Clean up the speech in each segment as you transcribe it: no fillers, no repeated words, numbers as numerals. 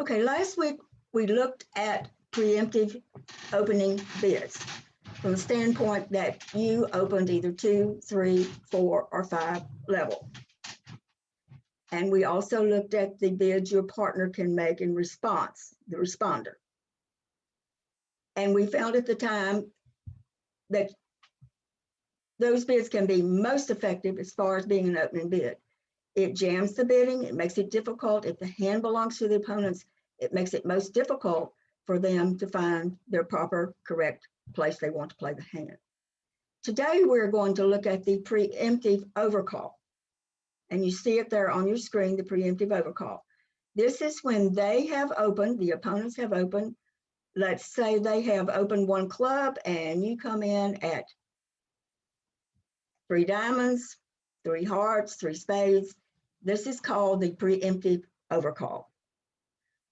Okay, last week we looked at preemptive opening bids from the standpoint that you opened either 2, 3, 4, or 5 level. And we also looked at the bids your partner can make in response, the responder. And we found at the time that those bids can be most effective as far as being an opening bid. It jams the bidding, it makes it difficult. If the hand belongs to the opponents, it makes it most difficult for them to find their proper, correct place they want to play the hand. Today, we're going to look at the preemptive overcall. And you see it there on your screen, the preemptive overcall. This is when they have opened, the opponents have opened. Let's say they have opened one club and you come in at 3 diamonds, 3 hearts, 3 spades. This is called the preemptive overcall.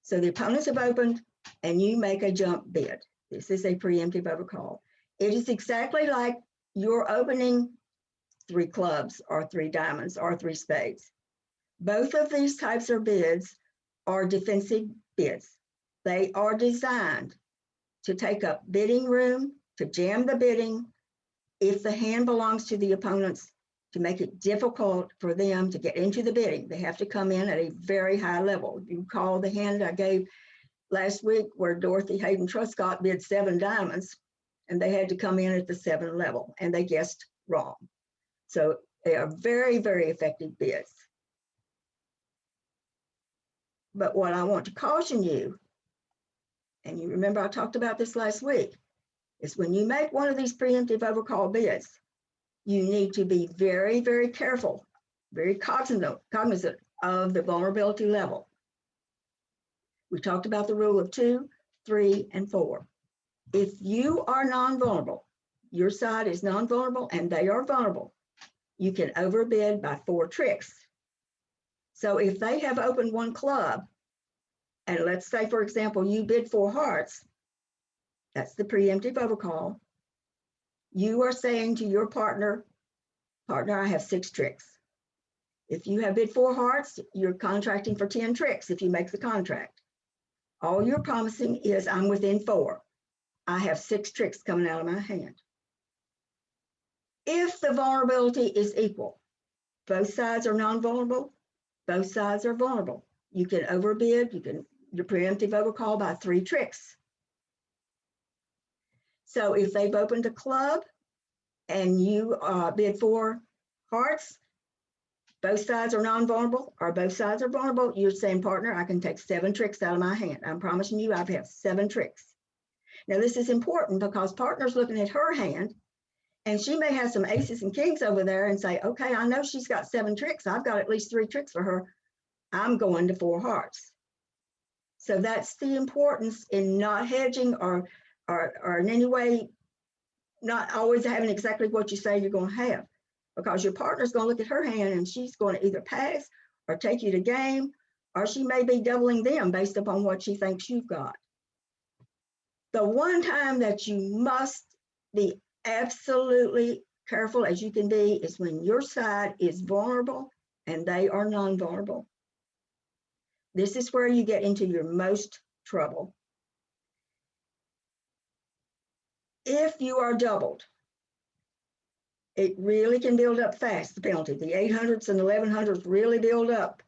So the opponents have opened and you make a jump bid. This is a preemptive overcall. It is exactly like you're opening 3 clubs or 3 diamonds or 3 spades. Both of these types of bids are defensive bids. They are designed to take up bidding room, to jam the bidding if the hand belongs to the opponents, to make it difficult for them to get into the bidding. They have to come in at a very high level. You recall the hand I gave last week where Dorothy Hayden Truscott bid 7 diamonds and they had to come in at the 7 level and they guessed wrong. So they are very, very effective bids. But what I want to caution you, and you remember I talked about this last week, is when you make one of these preemptive overcall bids, you need to be very, very careful, very cognizant of the vulnerability level. We talked about the rule of 2, 3, and 4. If you are non-vulnerable, your side is non-vulnerable and they are vulnerable, you can overbid by 4 tricks. So if they have opened one club, and let's say, for example, you bid 4 hearts, that's the preemptive overcall. You are saying to your partner, I have 6 tricks. If you have bid 4 hearts, you're contracting for 10 tricks if you make the contract. All you're promising is I'm within 4. I have 6 tricks coming out of my hand. If the vulnerability is equal, both sides are non-vulnerable, both sides are vulnerable. You can overbid, your preemptive overcall by 3 tricks. So if they've opened a club and you bid 4 hearts, both sides are non-vulnerable or both sides are vulnerable, you're saying, partner, I can take 7 tricks out of my hand. I'm promising you I have 7 tricks. Now this is important because partner's looking at her hand and she may have some aces and kings over there and say, okay, I know she's got 7 tricks. I've got at least 3 tricks for her. I'm going to 4 hearts. So that's the importance in not hedging or in any way, not always having exactly what you say you're going to have, because your partner's going to look at her hand and she's going to either pass or take you to game, or she may be doubling them based upon what she thinks you've got. The one time that you must be absolutely careful as you can be is when your side is vulnerable and they are non-vulnerable. This is where you get into your most trouble. If you are doubled, it really can build up fast, the penalty. The 800s and 1100s really build up.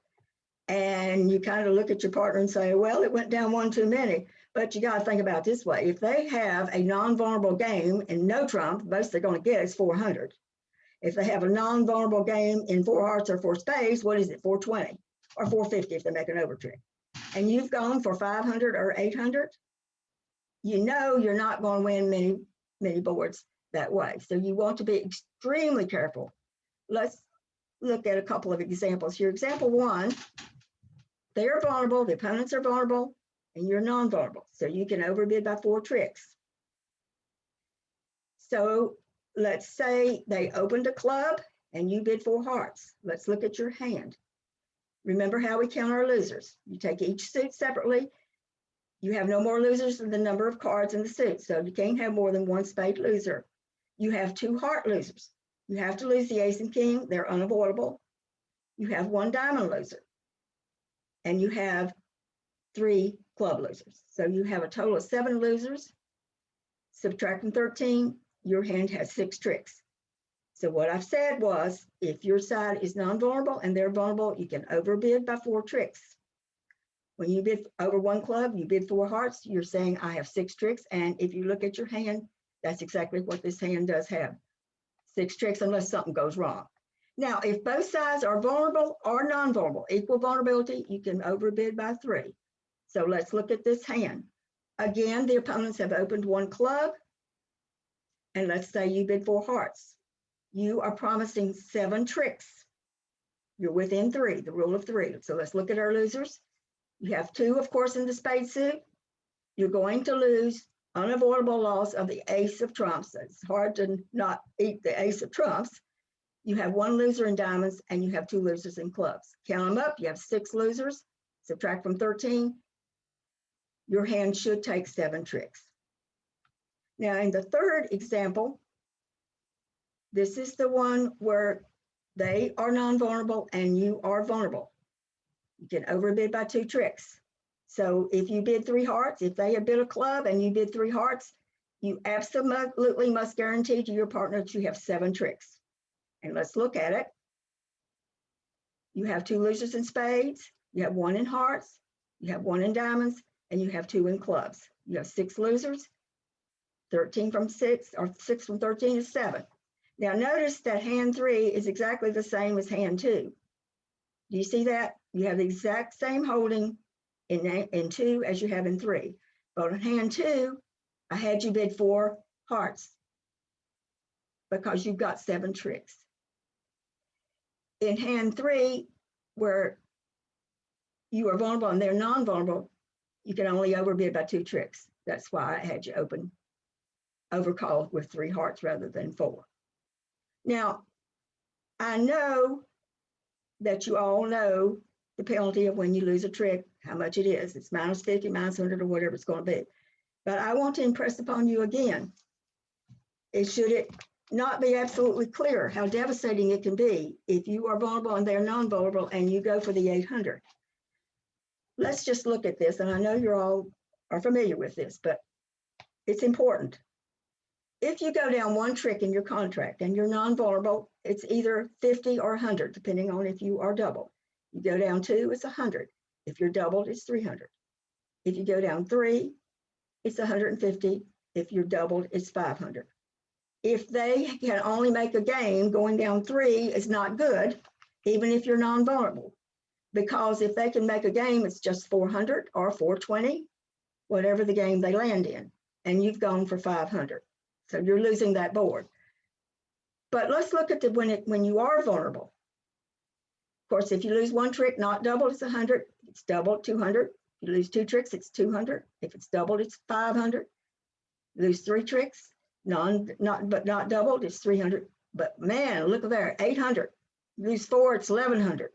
And you kind of look at your partner and say, well, it went down 1 too many. But you got to think about it this way. If they have a non-vulnerable game and no trump, most they're going to get is 400. If they have a non-vulnerable game in 4 hearts or 4 spades, what is it, 420 or 450 if they make an overtrick? And you've gone for 500 or 800, you know you're not going to win many boards that way. So you want to be extremely careful. Let's look at a couple of examples here. Example 1, they are vulnerable, the opponents are vulnerable, and you're non-vulnerable. So you can overbid by 4 tricks. So let's say they opened a club and you bid 4 hearts. Let's look at your hand. Remember how we count our losers. You take each suit separately. You have no more losers than the number of cards in the suit. So you can't have more than 1 spade loser. You have 2 heart losers. You have to lose the ace and king. They're unavoidable. You have 1 diamond loser. And you have 3 club losers. So you have a total of 7 losers. Subtracting 13, your hand has 6 tricks. So what I've said was, if your side is non-vulnerable and they're vulnerable, you can overbid by 4 tricks. When you bid over 1 club, you bid 4 hearts, you're saying I have 6 tricks. And if you look at your hand, that's exactly what this hand does have. 6 tricks unless something goes wrong. Now, if both sides are vulnerable or non-vulnerable, equal vulnerability, you can overbid by 3. So let's look at this hand. Again, the opponents have opened 1 club. And let's say you bid 4 hearts. You are promising 7 tricks. You're within 3, the rule of 3. So let's look at our losers. You have 2, of course, in the spade suit. You're going to lose unavoidable loss of the ace of trumps. It's hard to not eat the ace of trumps. You have 1 loser in diamonds and you have 2 losers in clubs. Count them up, you have 6 losers, subtract from 13. Your hand should take 7 tricks. Now in the third example, this is the one where they are non-vulnerable and you are vulnerable. You can overbid by 2 tricks. So if you bid 3 hearts, if they have bid a club and you bid 3 hearts, you absolutely must guarantee to your partner that you have 7 tricks. And let's look at it. You have 2 losers in spades, you have 1 in hearts, you have 1 in diamonds, and you have 2 in clubs. You have 6 losers. 13 from 6, or 6 from 13 is 7. Now notice that hand 3 is exactly the same as hand 2. Do you see that? You have the exact same holding in 2 as you have in 3. But in hand 2, I had you bid 4 hearts because you've got 7 tricks. In hand 3, where you are vulnerable and they're non-vulnerable, you can only overbid by 2 tricks. That's why I had you overcall with 3 hearts rather than 4. Now, I know that you all know the penalty of when you lose a trick, how much it is. It's minus 50, minus 100, or whatever it's going to be. But I want to impress upon you again, should it not be absolutely clear how devastating it can be if you are vulnerable and they're non-vulnerable and you go for the 800. Let's just look at this, and I know you're all are familiar with this, but it's important. If you go down 1 trick in your contract and you're non-vulnerable, it's either 50 or 100, depending on if you are double. You go down 2, it's 100. If you're doubled, it's 300. If you go down 3, it's 150. If you're doubled, it's 500. If they can only make a game, going down 3 is not good, even if you're non-vulnerable. Because if they can make a game, it's just 400 or 420, whatever the game they land in, and you've gone for 500. So you're losing that board. But let's look at when you are vulnerable. Of course, if you lose 1 trick, not doubled, it's 100. It's doubled, 200. You lose 2 tricks, it's 200. If it's doubled, it's 500. You lose 3 tricks, but not doubled, it's 300. But man, look there, 800. You lose 4, it's 1100.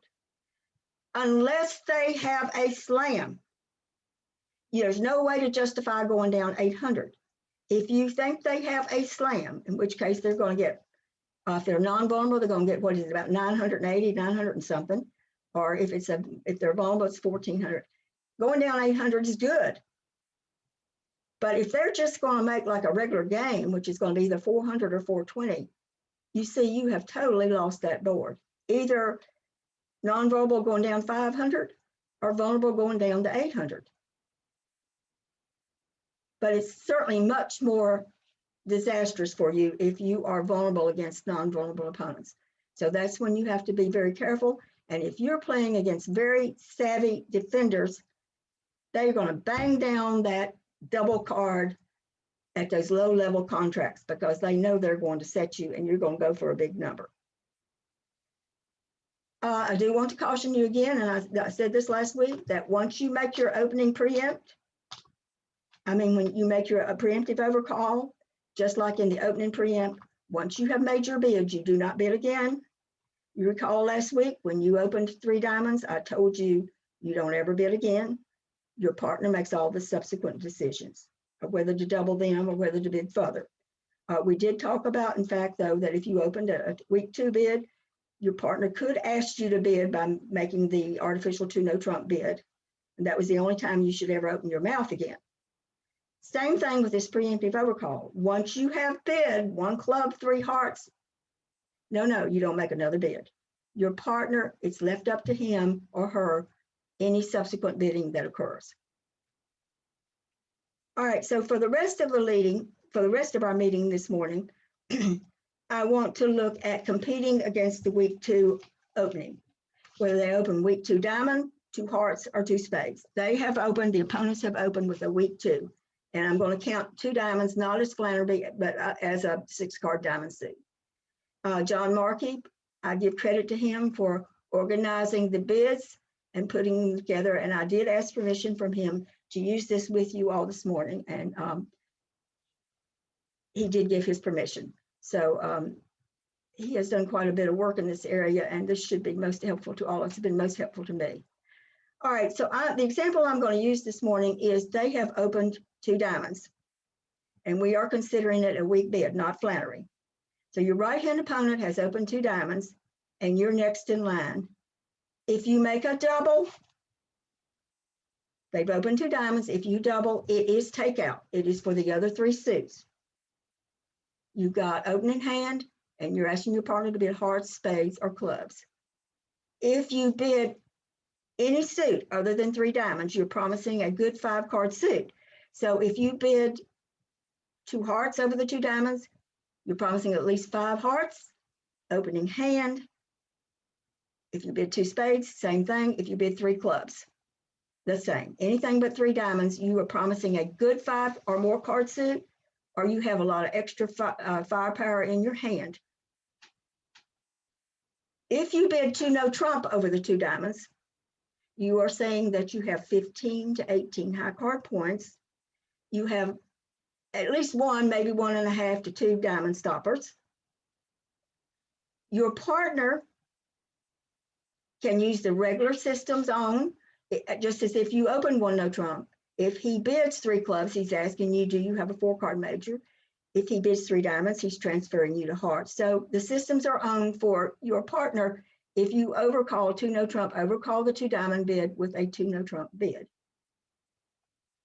Unless they have a slam, there's no way to justify going down 800. If you think they have a slam, in which case they're going to get, if they're non-vulnerable, they're going to get, what is it, about 980, 900 and something. Or if they're vulnerable, it's 1400. Going down 800 is good. But if they're just going to make like a regular game, which is going to be either 400 or 420, you see you have totally lost that board. Either non-vulnerable going down 500 or vulnerable going down to 800. But it's certainly much more disastrous for you if you are vulnerable against non-vulnerable opponents. So that's when you have to be very careful. And if you're playing against very savvy defenders, they're going to bang down that double card at those low-level contracts because they know they're going to set you and you're going to go for a big number. I do want to caution you again, and I said this last week, that once you make your opening preempt, when you make your preemptive overcall, just like in the opening preempt, once you have made your bid, you do not bid again. You recall last week when you opened 3 diamonds, I told you you don't ever bid again. Your partner makes all the subsequent decisions of whether to double them or whether to bid further. We did talk about, in fact, though, that if you opened a week 2 bid, your partner could ask you to bid by making the artificial 2 no trump bid. And that was the only time you should ever open your mouth again. Same thing with this preemptive overcall. Once you have bid 1 club, 3 hearts, no, you don't make another bid. Your partner, it's left up to him or her, any subsequent bidding that occurs. All right, so for the rest of our meeting this morning, I want to look at competing against the week 2 opening, whether they open week 2 diamond, 2 hearts, or 2 spades. They have opened, the opponents have opened with a week 2. And I'm going to count 2 diamonds, not as Flannery, but as a 6-card diamond suit. John Markey, I give credit to him for organizing the bids and putting them together. And I did ask permission from him to use this with you all this morning. And he did give his permission. So he has done quite a bit of work in this area, and this should be most helpful to all. It's been most helpful to me. All right, so the example I'm going to use this morning is they have opened 2 diamonds, and we are considering it a weak bid, not Flannery. So your right-hand opponent has opened 2 diamonds, and you're next in line. If you make a double, they've opened 2 diamonds. If you double, it is takeout. It is for the other 3 suits. You got opening hand, and you're asking your partner to bid hearts, spades, or clubs. If you bid any suit other than 3 diamonds, you're promising a good 5-card suit. So if you bid 2 hearts over the 2 diamonds, you're promising at least 5 hearts, opening hand. If you bid 2 spades, same thing. If you bid 3 clubs, the same. Anything but 3 diamonds, you are promising a good 5 or more card suit, or you have a lot of extra firepower in your hand. If you bid 2 no trump over the 2 diamonds, you are saying that you have 15 to 18 high card points. You have at least 1, maybe 1.5 to 2 diamond stoppers. Your partner can use the regular system's own, just as if you open 1 no trump. If he bids 3 clubs, he's asking you, do you have a 4-card major? If he bids 3 diamonds, he's transferring you to hearts. So the systems are on for your partner. If you overcall 2 no trump, overcall the 2 diamond bid with a 2 no trump bid.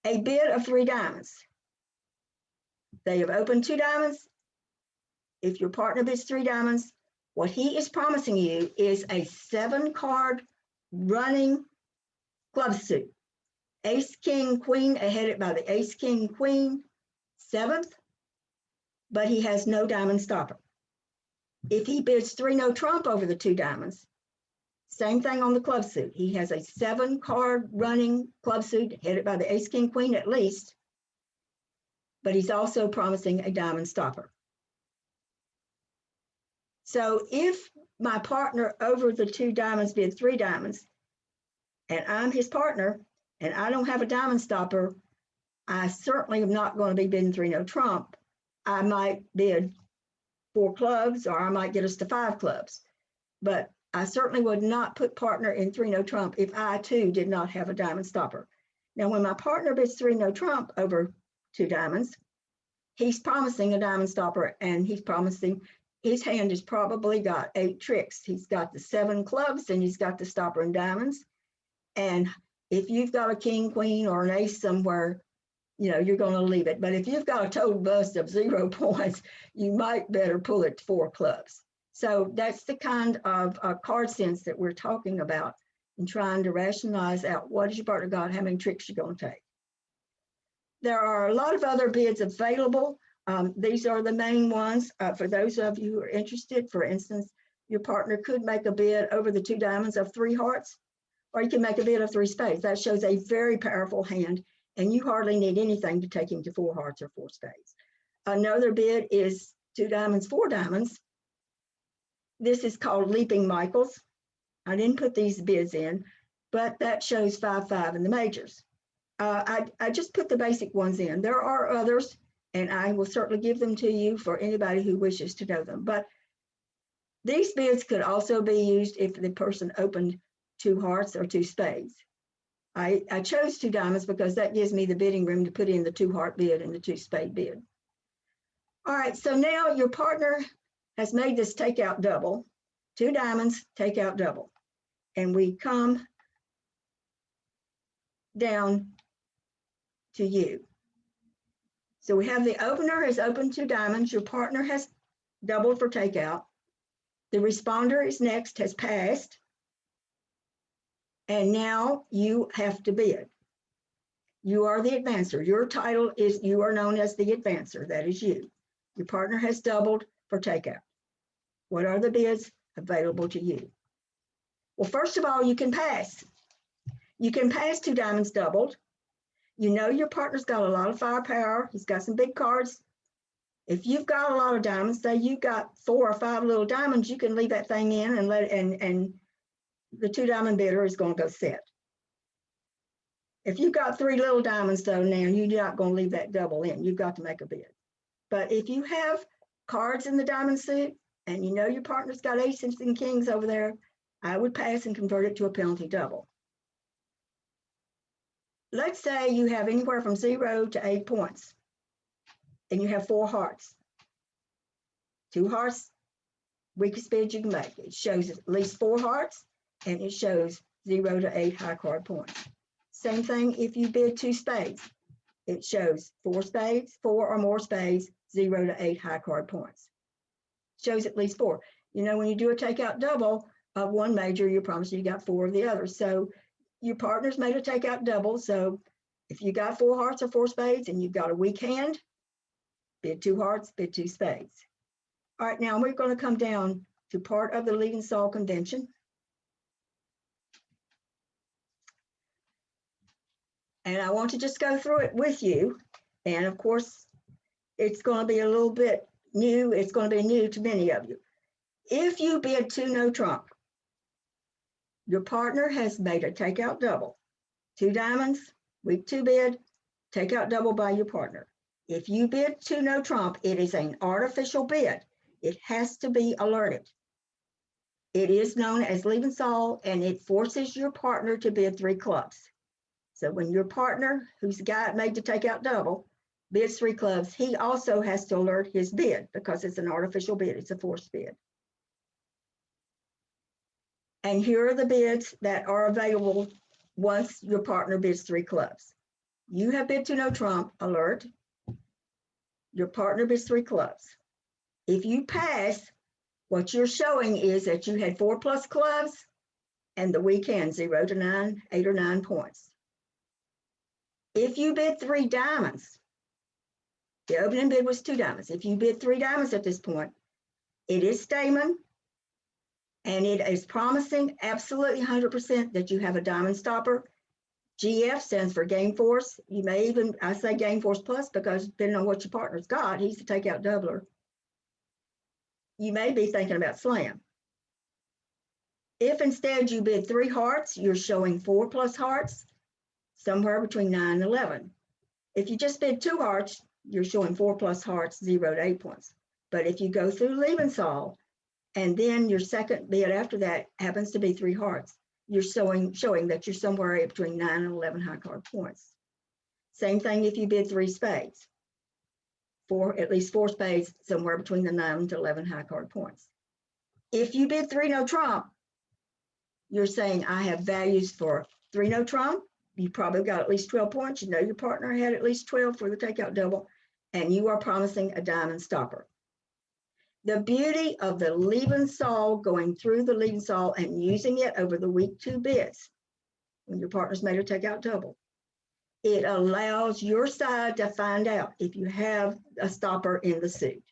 A bid of 3 diamonds. They have opened 2 diamonds. If your partner bids 3 diamonds, what he is promising you is a 7-card running club suit. Ace, king, queen, headed by the ace, king, queen, 7th, but he has no diamond stopper. If he bids 3 no trump over the 2 diamonds, same thing on the club suit. He has a 7-card running club suit headed by the ace, king, queen at least, but he's also promising a diamond stopper. So if my partner over the 2 diamonds bid 3 diamonds, and I'm his partner, and I don't have a diamond stopper, I certainly am not going to be bidding 3 no trump. I might bid 4 clubs, or I might get us to 5 clubs. But I certainly would not put partner in 3 no trump if I too did not have a diamond stopper. Now, when my partner bids 3 no trump over 2 diamonds, he's promising a diamond stopper, and he's promising his hand has probably got 8 tricks. He's got the 7 clubs, and he's got the stopper and diamonds. And if you've got a king, queen, or an ace somewhere, you're going to leave it. But if you've got a total bust of 0 points, you might better pull it to 4 clubs. So that's the kind of card sense that we're talking about and trying to rationalize out what is your partner got, how many tricks you're going to take. There are a lot of other bids available. These are the main ones. For those of you who are interested, for instance, your partner could make a bid over the 2 diamonds of 3 hearts, or you can make a bid of 3 spades. That shows a very powerful hand, and you hardly need anything to take him to 4 hearts or 4 spades. Another bid is 2 diamonds, 4 diamonds. This is called Leaping Michaels. I didn't put these bids in, but that shows 5-5 in the majors. I just put the basic ones in. There are others, and I will certainly give them to you for anybody who wishes to know them. But these bids could also be used if the person opened 2 hearts or 2 spades. I chose 2 diamonds because that gives me the bidding room to put in the 2 heart bid and the 2 spade bid. All right, so now your partner has made this takeout double, 2 diamonds, takeout double. And we come down to you. So we have the opener has opened 2 diamonds. Your partner has doubled for takeout. The responder is next, has passed. And now you have to bid. You are the advancer. Your title is, you are known as the advancer. That is you. Your partner has doubled for takeout. What are the bids available to you? Well, first of all, you can pass. You can pass 2 diamonds doubled. You know your partner's got a lot of firepower. He's got some big cards. If you've got a lot of diamonds, say you got 4 or 5 little diamonds, you can leave that thing in and let it, and the 2 diamond bidder is going to go sit. If you've got 3 little diamonds though, now you're not going to leave that double in. You've got to make a bid. But if you have cards in the diamond suit and you know your partner's got aces and kings over there, I would pass and convert it to a penalty double. Let's say you have anywhere from 0 to 8 points and you have 4 hearts. 2 hearts, weakest bid you can make. It shows at least 4 hearts and it shows 0 to 8 high card points. Same thing if you bid 2 spades. It shows 4 spades, 4 or more spades, 0 to 8 high card points. Shows at least 4. You know, when you do a takeout double of one major, you promise you got 4 of the others. So your partner's made a takeout double. So if you got 4 hearts or 4 spades and you've got a weak hand, bid 2 hearts, bid 2 spades. All right, now we're going to come down to part of the lead and sol convention. And I want to just go through it with you. And of course, it's going to be a little bit new. It's going to be new to many of you. If you bid 2 no trump, your partner has made a takeout double. 2 diamonds, weak 2 bid, takeout double by your partner. If you bid 2 no trump, it is an artificial bid. It has to be alerted. It is known as leave and sol, and it forces your partner to bid 3 clubs. So when your partner, who's got made to take out double, bids 3 clubs, he also has to alert his bid because it's an artificial bid. It's a forced bid. And here are the bids that are available once your partner bids 3 clubs. You have bid 2 no trump, alert. Your partner bids 3 clubs. If you pass, what you're showing is that you had 4 plus clubs and the weak hand, 0 to 9, 8 or 9 points. If you bid 3 diamonds, the opening bid was 2 diamonds. If you bid 3 diamonds at this point, it is Stamen, and it is promising absolutely 100% that you have a diamond stopper. GF stands for game force. You may even, I say game force plus because depending on what your partner's got, he's the takeout doubler. You may be thinking about slam. If instead you bid 3 hearts, you're showing 4 plus hearts, somewhere between 9 and 11. If you just bid 2 hearts, you're showing 4 plus hearts, 0 to 8 points. But if you go through leave and sol, and then your second bid after that happens to be 3 hearts, you're showing that you're somewhere between 9 and 11 high card points. Same thing if you bid 3 spades. At least 4 spades, somewhere between the 9 to 11 high card points. If you bid 3 no trump, you're saying I have values for 3 no trump. You probably got at least 12 points. You know your partner had at least 12 for the takeout double, and you are promising a diamond stopper. The beauty of the leave and sol, going through the leave and sol and using it over the week 2 bids, when your partner's made a takeout double, it allows your side to find out if you have a stopper in the suit.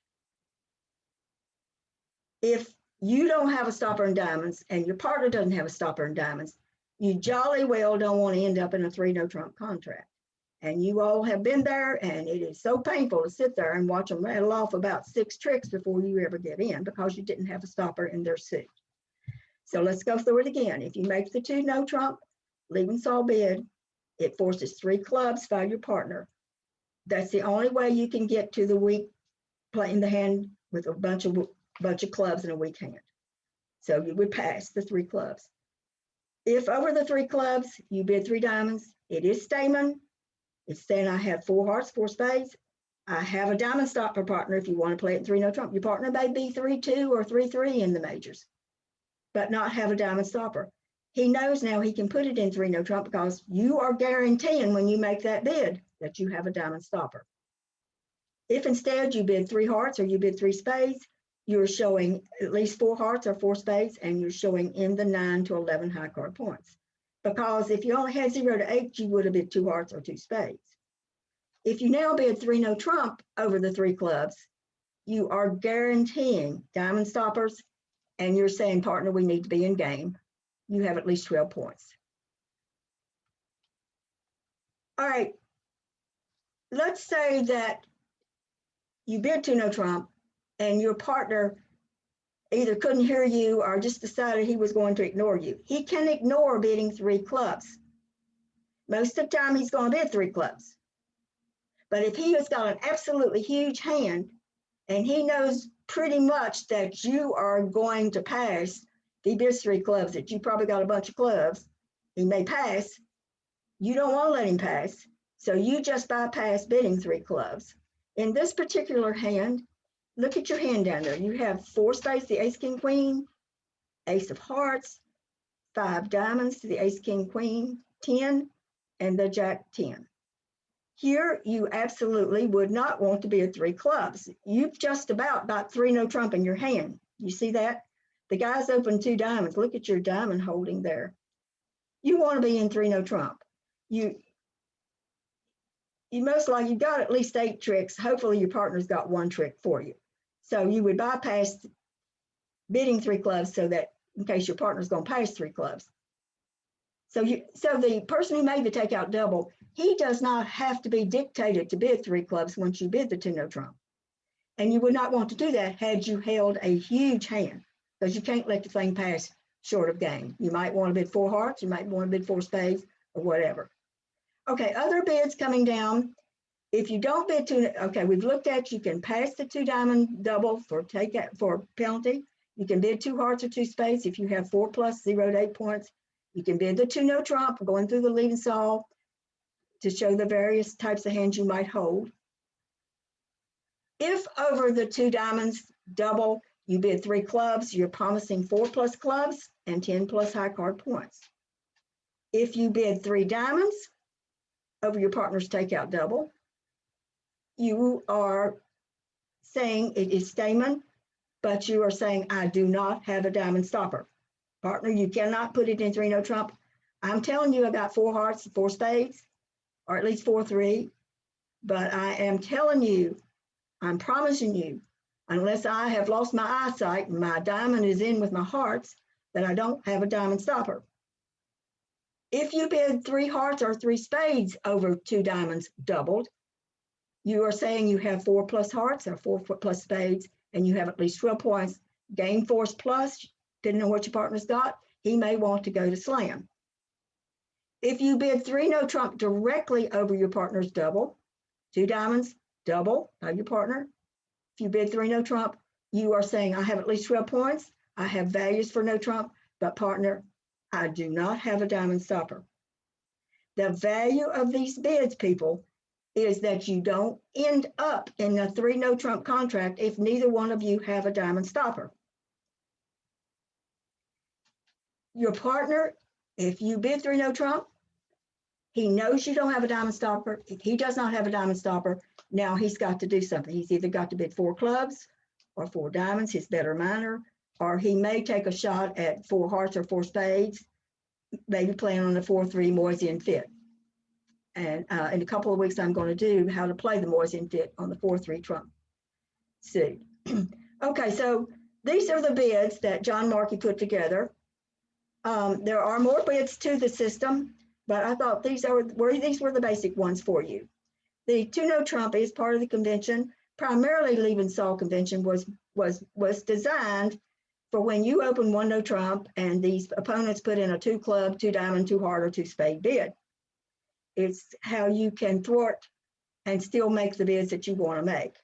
If you don't have a stopper in diamonds and your partner doesn't have a stopper in diamonds, you jolly well don't want to end up in a 3 no trump contract. And you all have been there, and it is so painful to sit there and watch them rattle off about 6 tricks before you ever get in because you didn't have a stopper in their suit. So let's go through it again. If you make the 2 no trump, leave and sol bid, it forces 3 clubs by your partner. That's the only way you can get to the weak, playing the hand with a bunch of clubs and a weak hand. So you would pass the 3 clubs. If over the 3 clubs, you bid 3 diamonds, it is Stamen. It's saying I have 4 hearts, 4 spades. I have a diamond stopper partner if you want to play it in 3 no trump. Your partner may be 3-2 or 3-3 in the majors, but not have a diamond stopper. he knows now he can put it in 3 no trump because you are guaranteeing when you make that bid that you have a diamond stopper. If instead you bid 3 hearts or you bid 3 spades, you're showing at least 4 hearts or 4 spades, and you're showing in the 9 to 11 high card points. Because if you only had 0 to 8, you would have bid 2 hearts or 2 spades. If you now bid 3 no trump over the 3 clubs, you are guaranteeing diamond stoppers, and you're saying, partner, we need to be in game. You have at least 12 points. All right, let's say that you bid 2 no trump and your partner either couldn't hear you or just decided he was going to ignore you. He can ignore bidding 3 clubs. Most of the time he's going to bid 3 clubs. But if he has got an absolutely huge hand and he knows pretty much that you are going to pass, if he bids 3 clubs, that you probably got a bunch of clubs, he may pass. You don't want to let him pass. So you just bypass bidding 3 clubs. In this particular hand, look at your hand down there. You have 4 spades, the ace, king, queen, ace of hearts, 5 diamonds to the ace, king, queen, 10, and the jack 10. Here, you absolutely would not want to bid 3 clubs. You've just about got 3 no trump in your hand. You see that? The guy's opened 2 diamonds. Look at your diamond holding there. You want to be in 3 no trump. You most likely, you've got at least 8 tricks. Hopefully your partner's got 1 trick for you. So you would bypass bidding 3 clubs so that in case your partner's going to pass 3 clubs. So the person who made the takeout double, he does not have to be dictated to bid 3 clubs once you bid the 2 no trump. And you would not want to do that had you held a huge hand, because you can't let the thing pass short of game. You might want to bid 4 hearts, you might want to bid 4 spades, or whatever. Okay, other bids coming down. If you don't bid 2, okay, we've looked at, you can pass the 2 diamond double for penalty. You can bid 2 hearts or 2 spades if you have 4 plus 0 to 8 points. You can bid the 2 no trump, going through the lead and solve to show the various types of hands you might hold. If over the 2 diamonds double, you bid 3 clubs, you're promising 4 plus clubs and 10 plus high card points. If you bid 3 diamonds over your partner's takeout double, you are saying it is stamen, but you are saying, I do not have a diamond stopper. Partner, you cannot put it in 3 no trump. I'm telling you I got 4 hearts, 4 spades, or at least 4 3, but I am telling you, I'm promising you, unless I have lost my eyesight and my diamond is in with my hearts, that I don't have a diamond stopper. If you bid 3 hearts or 3 spades over 2 diamonds doubled, you are saying you have 4 plus hearts or 4 plus spades, and you have at least 12 points. Game force plus, depending on what your partner's got, he may want to go to slam. If you bid 3 no trump directly over your partner's double, 2 diamonds, double by your partner. If you bid 3 no trump, you are saying, I have at least 12 points. I have values for no trump, but partner, I do not have a diamond stopper. The value of these bids, people, is that you don't end up in a 3 no trump contract if neither one of you have a diamond stopper. Your partner, if you bid 3 no trump, he knows you don't have a diamond stopper. If he does not have a diamond stopper, now he's got to do something. He's either got to bid 4 clubs or 4 diamonds, his better minor, or he may take a shot at 4 hearts or 4 spades, maybe playing on the 4-3 Moisian fit. And in a couple of weeks, I'm going to do how to play the Moisian fit on the 4-3 trump suit. Okay, so these are the bids that John Markey put together. There are more bids to the system, but I thought these were the basic ones for you. The 2 no trump is part of the convention. Primarily, Liebensaal convention was designed for when you open 1 no trump and these opponents put in a 2 club, 2 diamond, 2 heart, or 2 spade bid. It's how you can thwart and still make the bids that you want to make.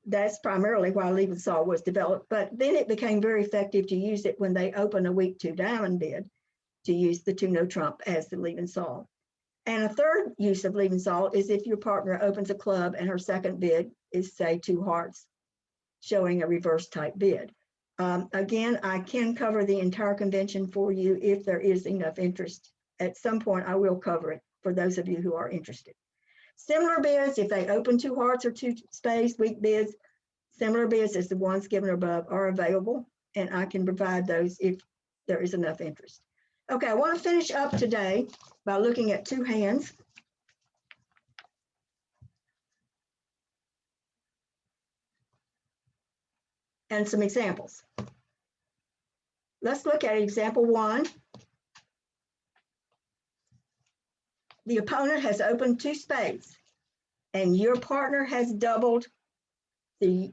That's primarily why Liebensaal was developed, but then it became very effective to use it when they open a weak 2 diamond bid, to use the 2 no trump as the Liebensaal. And a third use of Liebensaal is if your partner opens a club and her second bid is, say, 2 hearts, showing a reverse type bid. Again, I can cover the entire convention for you if there is enough interest. At some point, I will cover it for those of you who are interested. Similar bids, if they open 2 hearts or 2 spades, weak bids, similar bids as the ones given above are available, and I can provide those if there is enough interest. Okay, I want to finish up today by looking at 2 hands. And some examples. Let's look at example 1. The opponent has opened 2 spades, and your partner has doubled. The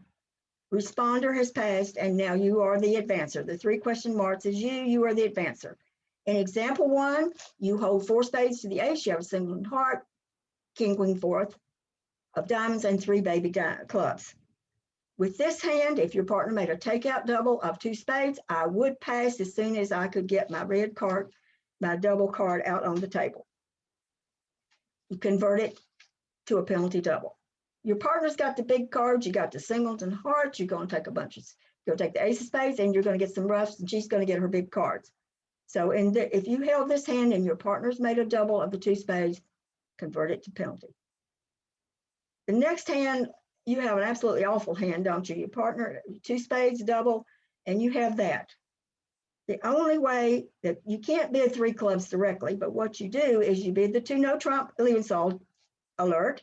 responder has passed, and now you are the advancer. The 3 question marks is you are the advancer. In example 1, you hold 4 spades to the ace, you have a single heart, king, queen, fourth of diamonds, and 3 baby clubs. With this hand, if your partner made a takeout double of 2 spades, I would pass as soon as I could get my red card, my double card out on the table. You convert it to a penalty double. Your partner's got the big cards, you got the singles and hearts, you're going to take a bunch of, you'll take the ace of spades, and you're going to get some roughs, and she's going to get her big cards. So if you held this hand and your partner's made a double of the 2 spades, convert it to penalty. The next hand, you have an absolutely awful hand, don't you? Your partner, 2 spades, double, and you have that. The only way that you can't bid 3 clubs directly, but what you do is you bid the 2 no trump Levensold alert,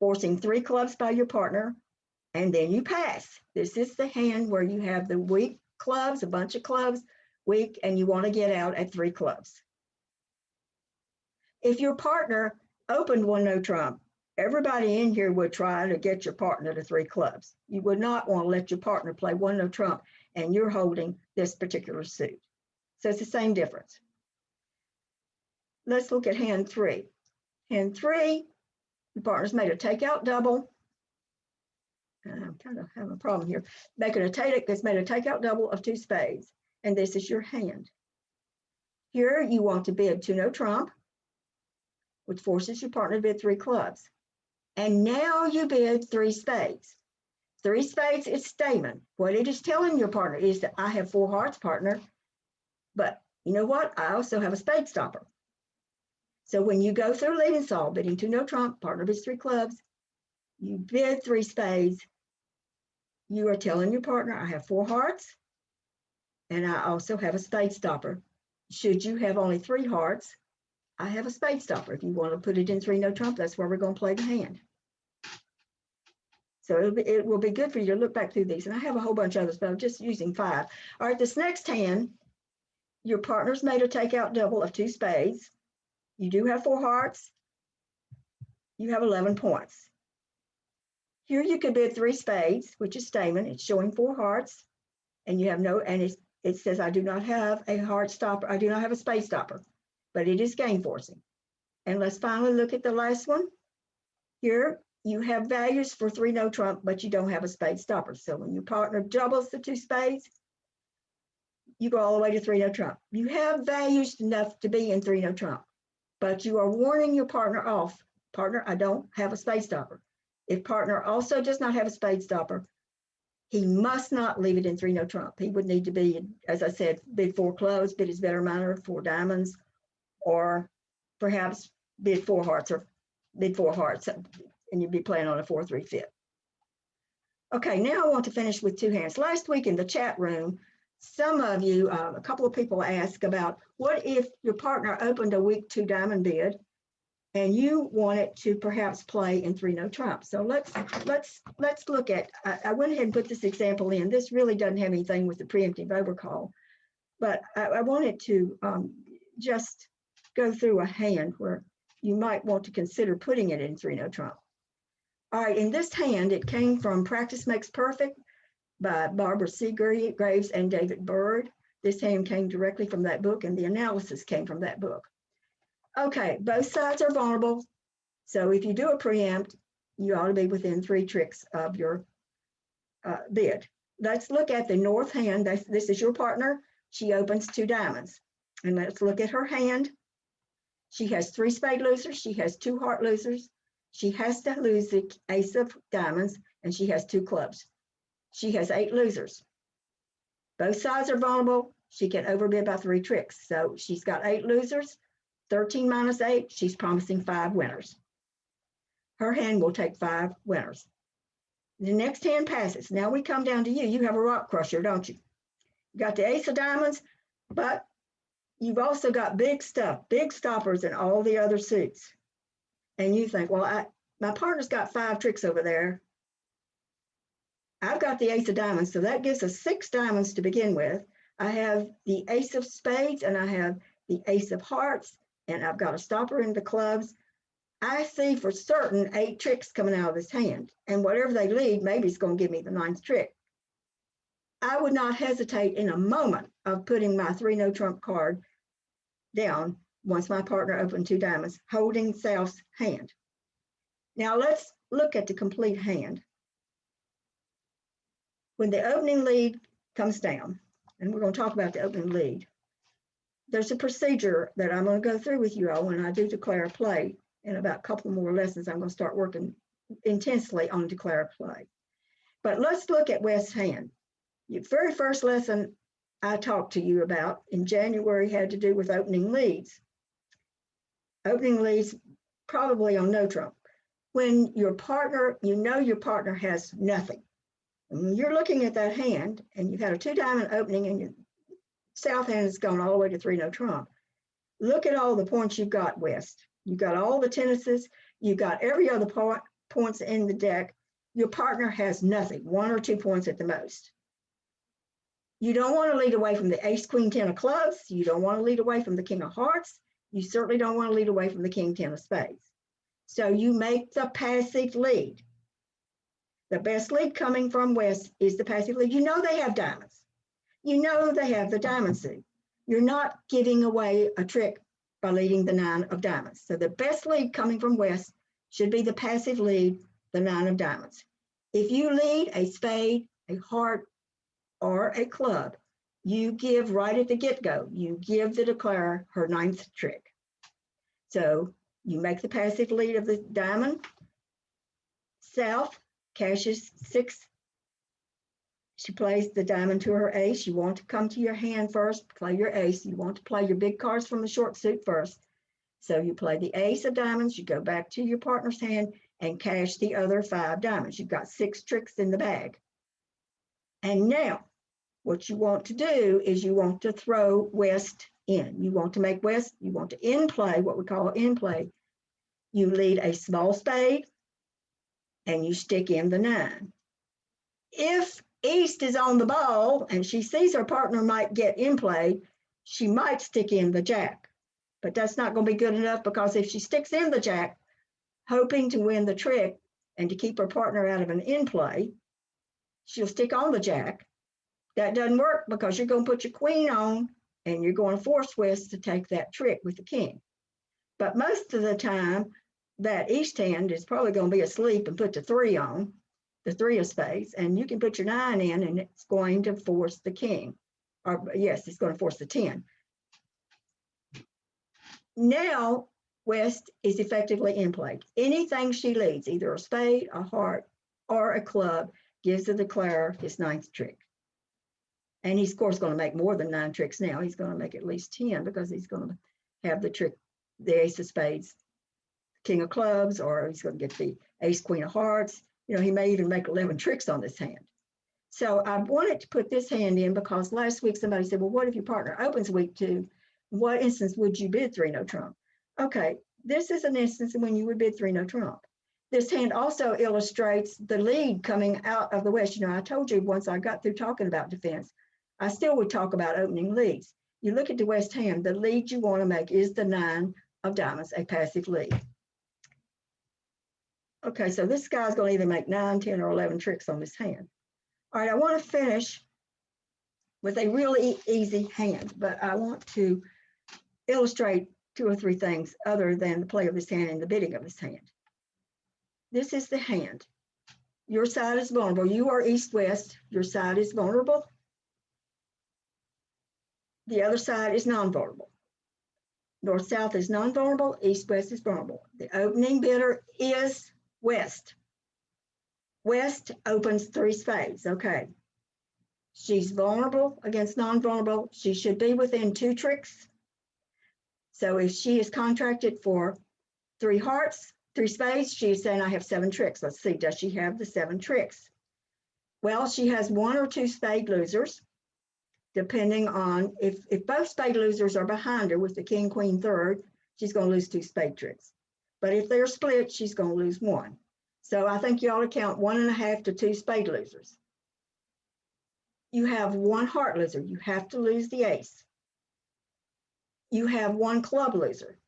forcing 3 clubs by your partner, and then you pass. This is the hand where you have the weak clubs, a bunch of clubs, weak, and you want to get out at 3 clubs. If your partner opened 1 no trump, everybody in here would try to get your partner to 3 clubs. You would not want to let your partner play 1 no trump and you're holding this particular suit. So it's the same difference. Let's look at hand 3. Hand 3, your partner's made a takeout double. I'm kind of having a problem here. Making a it's made a takeout double of 2 spades, and this is your hand. Here you want to bid 2 no trump, which forces your partner to bid 3 clubs. And now you bid 3 spades. 3 spades is statement. What it is telling your partner is that I have 4 hearts, partner, but you know what? I also have a spade stopper. So when you go through Levensold, bidding 2 no trump, partner bids 3 clubs, you bid 3 spades, you are telling your partner, I have 4 hearts, and I also have a spade stopper. Should you have only 3 hearts, I have a spade stopper. If you want to put it in 3 no trump, that's where we're going to play the hand. So it will be good for you to look back through these. And I have a whole bunch of others, but I'm just using 5. All right, this next hand, your partner's made a takeout double of 2 spades. You do have 4 hearts. You have 11 points. Here you could bid 3 spades, which is statement. It's showing 4 hearts, and you have no, and it says I do not have a heart stopper. I do not have a spade stopper, but it is game forcing. And let's finally look at the last one. Here you have values for 3 no trump, but you don't have a spade stopper. So when your partner doubles the 2 spades, you go all the way to 3 no trump. You have values enough to be in 3 no trump, but you are warning your partner off. Partner, I don't have a spade stopper. If partner also does not have a spade stopper, he must not leave it in 3 no trump. He would need to be, as I said, bid 4 clubs, bid his better minor, 4 diamonds, or perhaps bid 4 hearts or bid 4 hearts, and you'd be playing on a 4-3 fit. Okay, now I want to finish with 2 hands. Last week in the chat room, some of you, a couple of people asked about what if your partner opened a weak 2 diamond bid and you wanted to perhaps play in 3 no trump. So let's look at, I went ahead and put this example in. This really doesn't have anything with the preemptive overcall, but I wanted to just go through a hand where you might want to consider putting it in 3 no trump. All right, in this hand, it came from Practice Makes Perfect by Barbara Seagraves and David Bird. This hand came directly from that book, and the analysis came from that book. Okay, both sides are vulnerable. So if you do a preempt, you ought to be within 3 tricks of your bid. Let's look at the north hand. This is your partner. She opens 2 diamonds. And let's look at her hand. She has 3 spade losers. She has 2 heart losers. She has to lose the ace of diamonds, and she has 2 clubs. She has 8 losers. Both sides are vulnerable. She can overbid by 3 tricks. So she's got 8 losers, 13 minus 8, she's promising 5 winners. Her hand will take 5 winners. The next hand passes. Now we come down to you. You have a rock crusher, don't you? You got the ace of diamonds, but you've also got big stuff, big stoppers in all the other suits. And you think, well, my partner's got 5 tricks over there. I've got the ace of diamonds, so that gives us 6 diamonds to begin with. I have the ace of spades, and I have the ace of hearts, and I've got a stopper in the clubs. I see for certain 8 tricks coming out of this hand, and whatever they lead, maybe it's going to give me the 9th trick. I would not hesitate in a moment of putting my 3 no trump card down once my partner opened 2 diamonds, holding self's hand. Now let's look at the complete hand. When the opening lead comes down, and we're going to talk about the opening lead, there's a procedure that I'm going to go through with you all when I do declare a play. In about a couple more lessons, I'm going to start working intensely on declare a play. But let's look at West's hand. The very first lesson I talked to you about in January had to do with opening leads. Opening leads probably on no trump. When your partner, you know your partner has nothing. And when you're looking at that hand and you've had a 2 diamond opening and your south hand has gone all the way to 3 no trump, look at all the points you've got, West. You've got all the tennises, you've got every other points in the deck. Your partner has nothing, 1 or 2 points at the most. You don't want to lead away from the ace, queen, 10 of clubs. You don't want to lead away from the king of hearts. You certainly don't want to lead away from the king, 10 of spades. So you make the passive lead. The best lead coming from West is the passive lead. You know they have diamonds. You know they have the diamond suit. You're not giving away a trick by leading the 9 of diamonds. So the best lead coming from West should be the passive lead, the 9 of diamonds. If you lead a spade, a heart, or a club, you give right at the get-go, you give the declarer her 9th trick. So you make the passive lead of the diamond. South cashes 6. She plays the diamond to her ace. You want to come to your hand first, play your ace. You want to play your big cards from the short suit first. So you play the ace of diamonds, you go back to your partner's hand and cash the other 5 diamonds. You've got 6 tricks in the bag. And now what you want to do is you want to throw West in. You want to make West, you want to in play, what we call in play. You lead a small spade and you stick in the 9. If East is on the ball and she sees her partner might get in play, she might stick in the jack. But that's not going to be good enough, because if she sticks in the jack, hoping to win the trick and to keep her partner out of an in play, she'll stick on the jack. That doesn't work, because you're going to put your queen on and you're going to force West to take that trick with the king. But most of the time, that East hand is probably going to be asleep and put the 3 on, the 3 of spades, and you can put your 9 in and it's going to force the king. Or yes, it's going to force the 10. Now, West is effectively in play. Anything she leads, either a spade, a heart, or a club, gives the declarer his 9th trick. And he's, of course, going to make more than 9 tricks now. He's going to make at least 10, because he's going to have the trick, the ace of spades, king of clubs, or he's going to get the ace, queen of hearts. You know, he may even make 11 tricks on this hand. So I wanted to put this hand in because last week somebody said, well, what if your partner opens week 2? What instance would you bid 3 no trump? Okay, this is an instance when you would bid 3 no trump. This hand also illustrates the lead coming out of the West. You know, I told you once I got through talking about defense, I still would talk about opening leads. You look at the West hand, the lead you want to make is the 9 of diamonds, a passive lead. Okay, so this guy's going to either make 9, 10, or 11 tricks on this hand. All right, I want to finish with a really easy hand, but I want to illustrate 2 or 3 things other than the play of this hand and the bidding of this hand. This is the hand. Your side is vulnerable. You are east-west. Your side is vulnerable. The other side is non-vulnerable. North-south is non-vulnerable. East-west is vulnerable. The opening bidder is West. West opens 3 spades. Okay. She's vulnerable against non-vulnerable. She should be within 2 tricks. So if she is contracted for 3 hearts, 3 spades, she's saying I have 7 tricks. Let's see, does she have the 7 tricks? Well, she has 1 or 2 spade losers, depending on if both spade losers are behind her with the king, queen, third, she's going to lose 2 spade tricks. But if they're split, she's going to lose 1. So I think you ought to count 1.5 to 2 spade losers. You have 1 heart loser. You have to lose the ace. You have 1 club loser.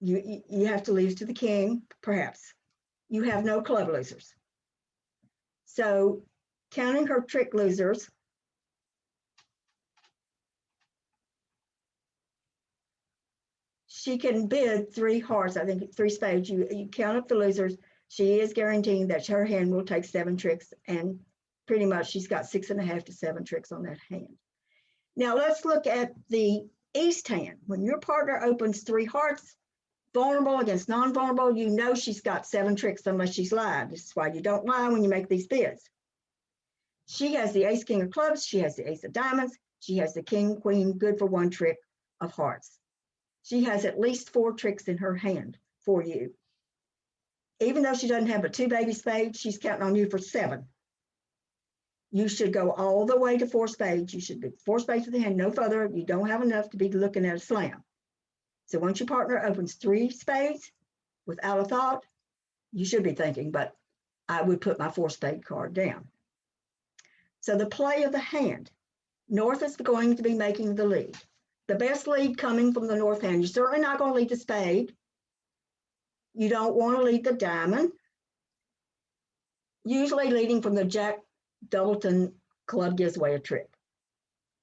You have to lose to the king, perhaps. You have no club losers. So counting her trick losers, she can bid 3 hearts, I think 3 spades. You count up the losers. She is guaranteeing that her hand will take 7 tricks, and pretty much she's got 6.5 to 7 tricks on that hand. Now let's look at the east hand. When your partner opens 3 hearts, vulnerable against non-vulnerable, you know she's got 7 tricks unless she's lied. This is why you don't lie when you make these bids. She has the ace, king of clubs. She has the ace of diamonds. She has the king, queen, good for 1 trick of hearts. She has at least 4 tricks in her hand for you. Even though she doesn't have but 2 baby spades, she's counting on you for 7. You should go all the way to 4 spades. You should be 4 spades with the hand, no further. You don't have enough to be looking at a slam. So once your partner opens 3 spades without a thought, you should be thinking, but I would put my 4 spade card down. So the play of the hand, north is going to be making the lead. The best lead coming from the north hand. You're certainly not going to lead the spade. You don't want to lead the diamond. Usually leading from the jack doubleton club gives away a trick.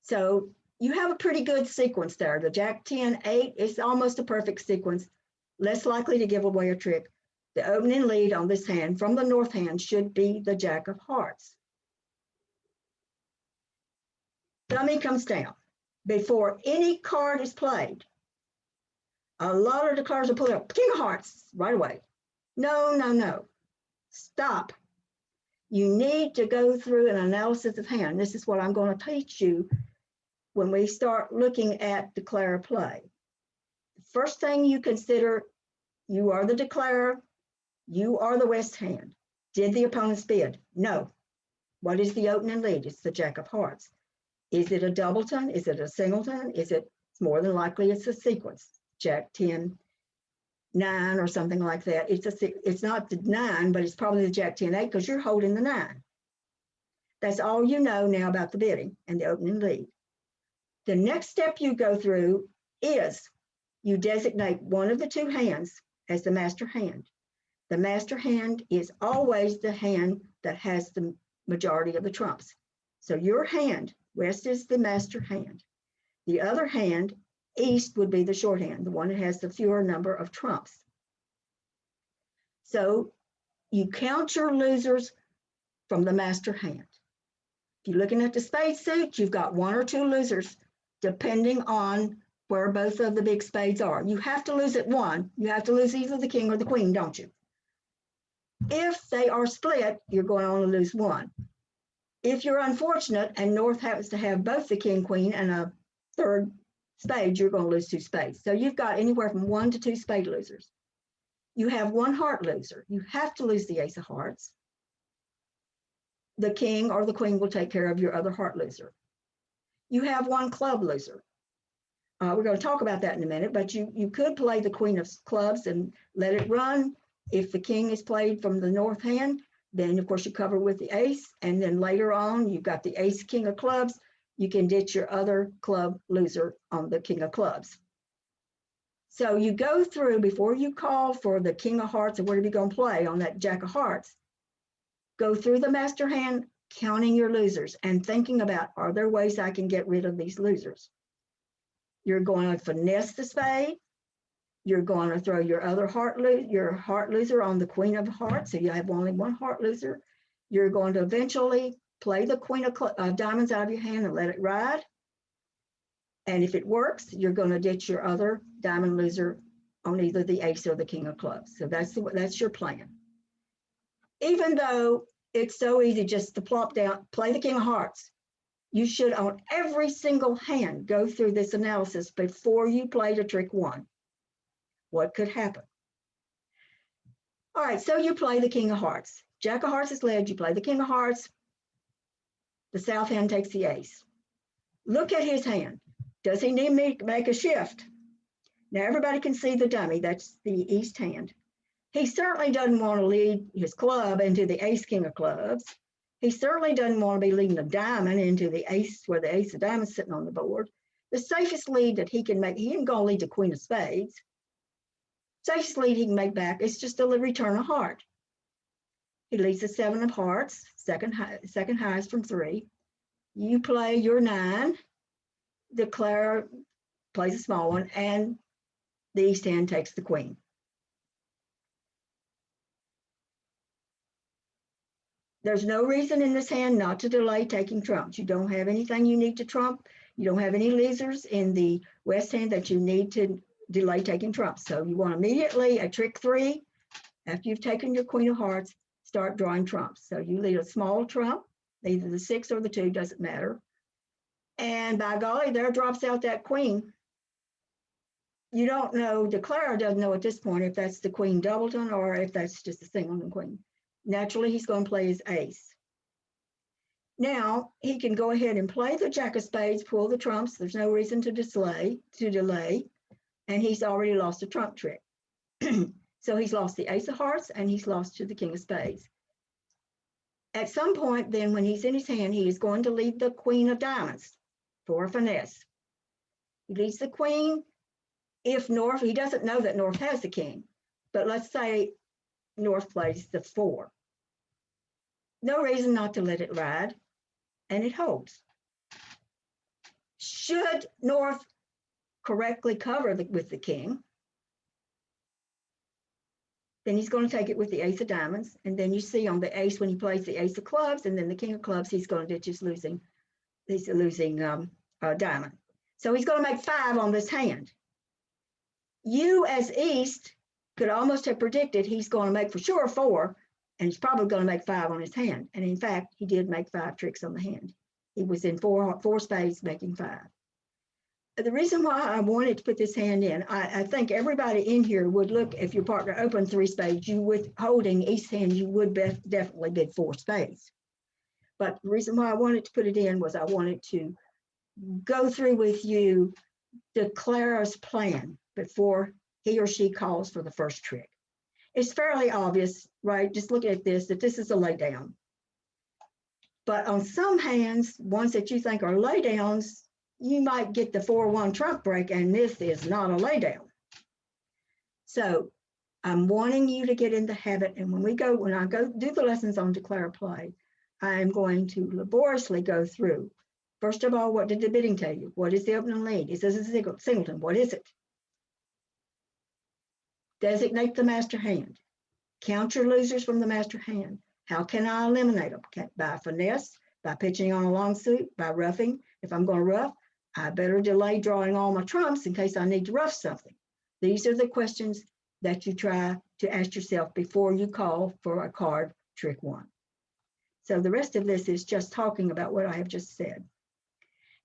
So you have a pretty good sequence there. The jack 10, 8 is almost a perfect sequence, less likely to give away a trick. The opening lead on this hand from the north hand should be the jack of hearts. Dummy comes down. Before any card is played, a lot of the cards are pulled up. King of hearts right away. No, no, no. Stop. You need to go through an analysis of hand. This is what I'm going to teach you when we start looking at declare play. First thing you consider, you are the declarer, you are the west hand. Did the opponent's bid? No. What is the opening lead? It's the jack of hearts. Is it a doubleton? Is it a singleton? It's more than likely it's a sequence. Jack 10, 9 or something like that. It's not the 9, but it's probably the jack 10, 8 because you're holding the 9. That's all you know now about the bidding and the opening lead. The next step you go through is you designate one of the 2 hands as the master hand. The master hand is always the hand that has the majority of the trumps. So your hand, west is the master hand. The other hand, east, would be the short hand, the one that has the fewer number of trumps. So you count your losers from the master hand. If you're looking at the spade suit, you've got 1 or 2 losers, depending on where both of the big spades are. You have to lose at 1. You have to lose either the king or the queen, don't you? If they are split, you're going to only lose 1. If you're unfortunate and north happens to have both the king, queen, and a third spade, you're going to lose 2 spades. So you've got anywhere from 1 to 2 spade losers. You have 1 heart loser. You have to lose the ace of hearts. The king or the queen will take care of your other heart loser. You have 1 club loser. We're going to talk about that in a minute, but you could play the queen of clubs and let it run. If the king is played from the north hand, then of course you cover with the ace, and then later on you've got the ace, king of clubs. You can ditch your other club loser on the king of clubs. So you go through, before you call for the king of hearts or whatever you're going to play on that jack of hearts, go through the master hand, counting your losers and thinking about, are there ways I can get rid of these losers? You're going to finesse the spade. You're going to throw your other heart loser on the queen of hearts, so you have only 1 heart loser. You're going to eventually play the queen of diamonds out of your hand and let it ride. And if it works, you're going to ditch your other diamond loser on either the ace or the king of clubs. So that's your plan. Even though It's so easy just to plop down, play the king of hearts. You should on every single hand go through this analysis before you play the trick one. What could happen? All right, so you play the king of hearts. Jack of hearts is led, you play the king of hearts. The south hand takes the ace. Look at his hand. Does he need me to make a shift? Now everybody can see the dummy, that's the east hand. He certainly doesn't want to lead his club into the ace king of clubs. He certainly doesn't want to be leading a diamond into the ace where the ace of diamonds sitting on the board. The safest lead that he can make, he ain't going to lead the queen of spades. Safest lead he can make back is just a return a heart. He leads the seven of hearts, second highest from 3. You play your 9. Declare plays a small one, and the east hand takes the queen. There's no reason in this hand not to delay taking trumps. You don't have anything you need to trump. You don't have any losers in the west hand that you need to delay taking trumps. So you want immediately at trick 3, after you've taken your queen of hearts, start drawing trumps. So you lead a small trump, either the 6 or the 2, doesn't matter. And by golly, there drops out that queen. You don't know, declarer doesn't know at this point if that's the queen doubleton or if that's just a singleton queen. Naturally, he's going to play his ace. Now, he can go ahead and play the jack of spades, pull the trumps. There's no reason to delay, and he's already lost a trump trick. So he's lost the ace of hearts, and he's lost to the king of spades. At some point, then, when he's in his hand, he is going to lead the queen of diamonds for a finesse. He leads the queen. If North, he doesn't know that North has the king, but let's say North plays the 4. No reason not to let it ride, and it holds. Should North correctly cover with the king, then he's going to take it with the ace of diamonds, and then you see on the ace when he plays the ace of clubs and then the king of clubs, he's going to ditch his losing diamond. So he's going to make 5 on this hand. You as East could almost have predicted he's going to make for sure 4, and he's probably going to make 5 on his hand. And in fact, he did make 5 tricks on the hand. He was in four spades making 5. The reason why I wanted to put this hand in, I think everybody in here would look, if your partner opened 3 spades, you would, holding East hand, you would definitely bid 4 spades. But the reason why I wanted to put it in was I wanted to go through with you Declarer's plan before he or she calls for the first trick. It's fairly obvious, right? Just look at this, that this is a laydown. But on some hands, ones that you think are laydowns, you might get the 4-1 trump break, and this is not a laydown. So I'm wanting you to get in the habit, and when I go do the lessons on declare play, I'm going to laboriously go through. First of all, what did the bidding tell you? What is the opening lead? Is this a singleton? What is it? Designate the master hand. Count your losers from the master hand. How can I eliminate them? By finesse, by pitching on a long suit, by roughing. If I'm going to rough, I better delay drawing all my trumps in case I need to rough something. These are the questions that you try to ask yourself before you call for a card trick 1. So the rest of this is just talking about what I have just said.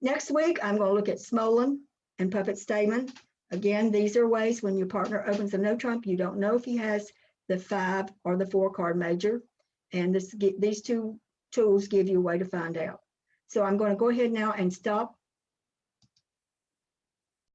Next week, I'm going to look at Smolin and Puppet Stamen. Again, these are ways when your partner opens a no trump, you don't know if he has the 5 or the 4 card major. And these 2 tools give you a way to find out. So I'm going to go ahead now and stop